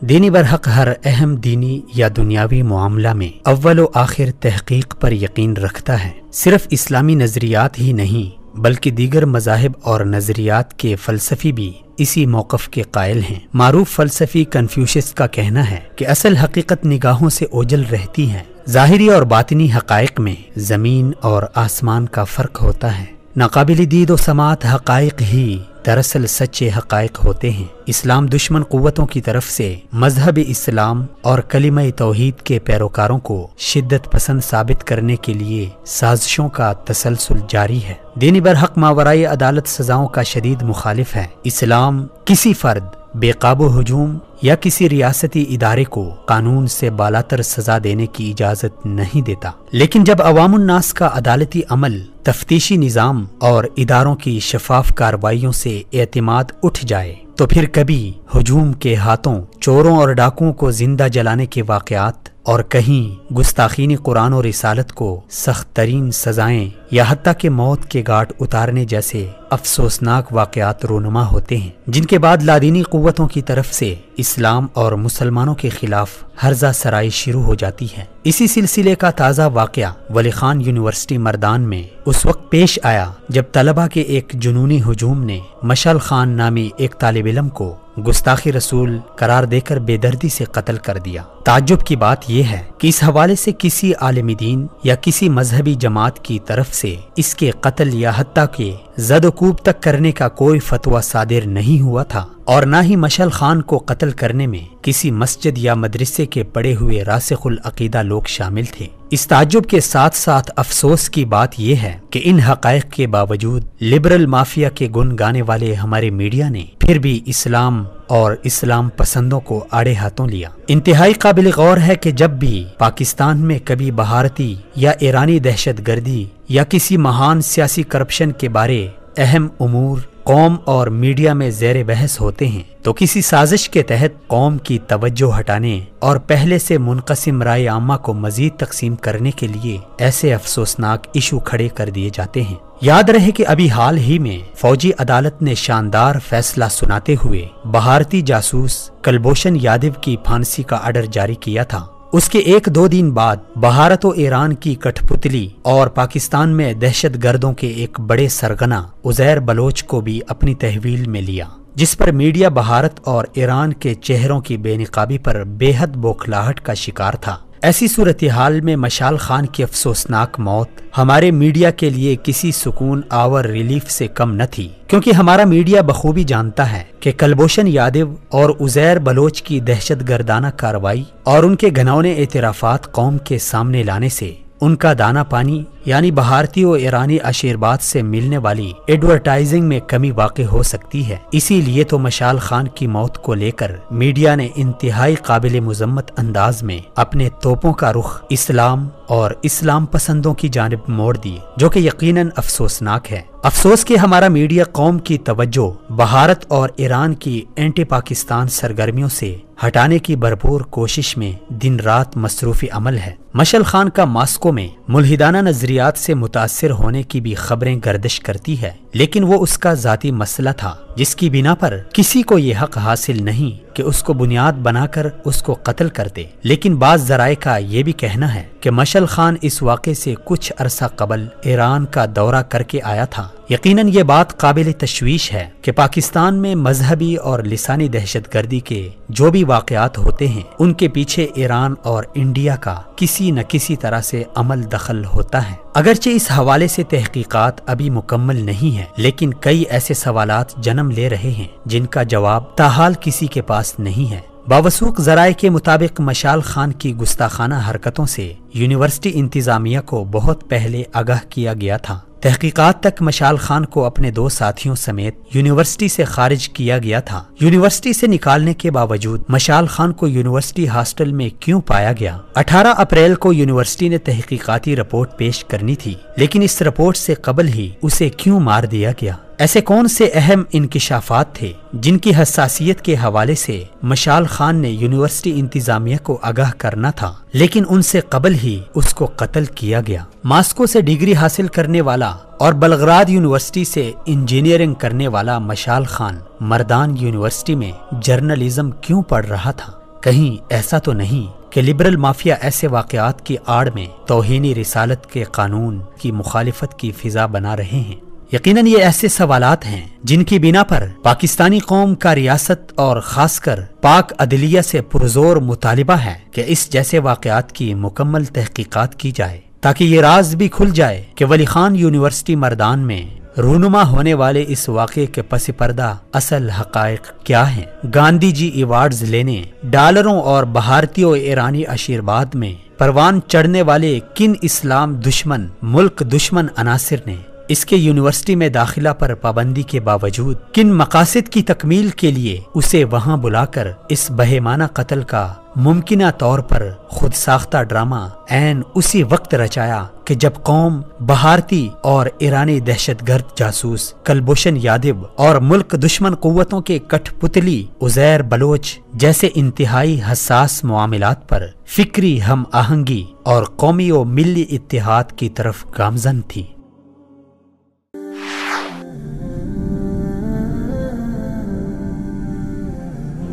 دینی برحق ہر اہم دینی یا دنیاوی معاملہ میں اول و آخر تحقیق پر یقین رکھتا ہے۔ صرف اسلامی نظریات ہی نہیں بلکہ دیگر مذاہب اور نظریات کے فلسفی بھی اسی موقف کے قائل ہیں۔ معروف فلسفی کنفیوشس کا کہنا ہے کہ اصل حقیقت نگاہوں سے اوجھل رہتی ہے، ظاہری اور باطنی حقائق میں زمین اور آسمان کا فرق ہوتا ہے۔ ناقابل دید و سماعت حقائق ہی دراصل سچے حقائق ہوتے ہیں۔ اسلام دشمن قوتوں کی طرف سے مذہب اسلام اور کلمہ توحید کے پیروکاروں کو شدت پسند ثابت کرنے کے لیے سازشوں کا تسلسل جاری ہے۔ دینی برحق ماورائے عدالت سزاؤں کا شدید مخالف ہے۔ اسلام کسی فرد، بے قابو ہجوم یا کسی ریاستی ادارے کو قانون سے بالاتر سزا دینے کی اجازت نہیں دیتا، لیکن جب عوام الناس کا عدالتی عمل، تفتیشی نظام اور اداروں کی شفاف کارروائیوں سے اعتماد اٹھ جائے تو پھر کبھی ہجوم کے ہاتھوں چوروں اور ڈاکوؤں کو زندہ جلانے کے واقعات اور کہیں گستاخینی قرآن و رسالت کو سخت ترین سزائیں یا حتیٰ کہ موت کے گھاٹ اتارنے جیسے افسوسناک واقعات رونما ہوتے ہیں، جن کے بعد لادینی قوتوں کی طرف سے اسلام اور مسلمانوں کے خلاف ہرزہ سرائی شروع ہو جاتی ہے۔ اسی سلسلے کا تازہ واقعہ ولی خان یونیورسٹی مردان میں اس وقت پیش آیا جب طلبہ کے ایک جنونی ہجوم نے مشعل خان نامی ایک طالب علم کو گستاخی رسول قرار دے کر بے دردی سے قتل کر دیا۔ تعجب کی بات یہ ہے کہ اس حوالے سے کسی عالم دین یا کسی مذہبی جماعت کی طرف سے اس کے قتل یا حتیٰ کہ زد و کوب تک کرنے کا کوئی فتویٰ صادر نہیں ہوا تھا، اور نہ ہی مشعل خان کو قتل کرنے میں کسی مسجد یا مدرسے کے پڑے ہوئے راسخ العقیدہ لوگ شامل تھے۔ اس تعجب کے ساتھ ساتھ افسوس کی بات یہ ہے کہ ان حقائق کے باوجود لبرل مافیا کے گن گانے والے ہمارے میڈیا نے پھر بھی اسلام اور اسلام پسندوں کو آڑے ہاتھوں لیا۔ انتہائی قابل غور ہے کہ جب بھی پاکستان میں کبھی بھارتی یا ایرانی دہشت گردی یا کسی مہان سیاسی کرپشن کے بارے اہم امور قوم اور میڈیا میں زیر بحث ہوتے ہیں تو کسی سازش کے تحت قوم کی توجہ ہٹانے اور پہلے سے منقسم رائے عامہ کو مزید تقسیم کرنے کے لیے ایسے افسوسناک ایشو کھڑے کر دیے جاتے ہیں۔ یاد رہے کہ ابھی حال ہی میں فوجی عدالت نے شاندار فیصلہ سناتے ہوئے بھارتی جاسوس کلبھوشن یادو کی پھانسی کا آرڈر جاری کیا تھا۔ اس کے ایک دو دن بعد بھارت و ایران کی کٹھ پتلی اور پاکستان میں دہشت گردوں کے ایک بڑے سرغنہ عزیر بلوچ کو بھی اپنی تحویل میں لیا، جس پر میڈیا بھارت اور ایران کے چہروں کی بے نقابی پر بے حد بوکھلاہٹ کا شکار تھا۔ ایسی صورتحال میں مشعل خان کی افسوسناک موت ہمارے میڈیا کے لیے کسی سکون آور ریلیف سے کم نہ تھی، کیونکہ ہمارا میڈیا بخوبی جانتا ہے کہ کلبھوشن یادو اور عزیر بلوچ کی دہشت گردانہ کارروائی اور ان کے گھنونے اعترافات قوم کے سامنے لانے سے ان کا دانہ پانی یعنی بھارتی و ایرانی عشیرباد سے ملنے والی ایڈورٹائزنگ میں کمی واقع ہو سکتی ہے۔ اسی لیے تو مشعل خان کی موت کو لے کر میڈیا نے انتہائی قابل مذمت انداز میں اپنے توپوں کا رخ اسلام اور اسلام پسندوں کی جانب موڑ دیے، جو کہ یقیناً افسوسناک ہے۔ افسوس کہ ہمارا میڈیا قوم کی توجہ بھارت اور ایران کی اینٹی پاکستان سرگرمیوں سے ہٹانے کی بھرپور کوشش میں دن رات مصروف عمل ہے۔ مشعل خان کا ماسکو میں ملحدانہ نظریات سے متاثر ہونے کی بھی خبریں گردش کرتی ہے، لیکن وہ اس کا ذاتی مسئلہ تھا جس کی بنا پر کسی کو یہ حق حاصل نہیں کہ اس کو بنیاد بنا کر اس کو قتل کر دے۔ لیکن بعض ذرائع کا یہ بھی کہنا ہے کہ مشعل خان اس واقعے سے کچھ عرصہ قبل ایران کا دورہ کر کے آیا تھا۔ یقیناً یہ بات قابل تشویش ہے کہ پاکستان میں مذہبی اور لسانی دہشت گردی کے جو بھی واقعات ہوتے ہیں ان کے پیچھے ایران اور انڈیا کا کسی نہ کسی طرح سے عمل دخل ہوتا ہے۔ اگرچہ اس حوالے سے تحقیقات ابھی مکمل نہیں ہے، لیکن کئی ایسے سوالات جنم لے رہے ہیں جن کا جواب تاحال کسی کے پاس نہیں ہے۔ باوثوق ذرائع کے مطابق مشعل خان کی گستاخانہ حرکتوں سے یونیورسٹی انتظامیہ کو بہت پہلے آگاہ کیا گیا تھا۔ تحقیقات تک مشعل خان کو اپنے دو ساتھیوں سمیت یونیورسٹی سے خارج کیا گیا تھا۔ یونیورسٹی سے نکالنے کے باوجود مشعل خان کو یونیورسٹی ہاسٹل میں کیوں پایا گیا؟ 18 اپریل کو یونیورسٹی نے تحقیقاتی رپورٹ پیش کرنی تھی، لیکن اس رپورٹ سے قبل ہی اسے کیوں مار دیا گیا؟ ایسے کون سے اہم انکشافات تھے جن کی حساسیت کے حوالے سے مشعل خان نے یونیورسٹی انتظامیہ کو آگاہ کرنا تھا، لیکن ان سے قبل ہی اس کو قتل کیا گیا؟ ماسکو سے ڈگری حاصل کرنے والا اور بلغراد یونیورسٹی سے انجینئرنگ کرنے والا مشعل خان مردان یونیورسٹی میں جرنلزم کیوں پڑھ رہا تھا؟ کہیں ایسا تو نہیں کہ لبرل مافیا ایسے واقعات کی آڑ میں توہین رسالت کے قانون کی مخالفت کی فضا بنا رہے ہیں؟ یقیناً یہ ایسے سوالات ہیں جن کی بنا پر پاکستانی قوم کا ریاست اور خاص کر پاک عدلیہ سے پرزور مطالبہ ہے کہ اس جیسے واقعات کی مکمل تحقیقات کی جائے، تاکہ یہ راز بھی کھل جائے کہ ولی خان یونیورسٹی مردان میں رونما ہونے والے اس واقعے کے پس پردہ اصل حقائق کیا ہیں۔ گاندھی جی ایوارڈز لینے، ڈالروں اور بھارتیوں ایرانی آشیرواد میں پروان چڑھنے والے کن اسلام دشمن ملک دشمن عناصر نے اس کے یونیورسٹی میں داخلہ پر پابندی کے باوجود کن مقاصد کی تکمیل کے لیے اسے وہاں بلا کر اس بہیمانہ قتل کا ممکنہ طور پر خود ساختہ ڈرامہ عین اسی وقت رچایا کہ جب قوم بھارتی اور ایرانی دہشت گرد جاسوس کلبھوشن یادو اور ملک دشمن قوتوں کے کٹھ پتلی عزیر بلوچ جیسے انتہائی حساس معاملات پر فکری ہم آہنگی اور قومی و ملی اتحاد کی طرف گامزن تھی۔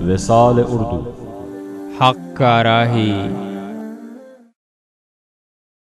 وصال اردو، حق کا راہی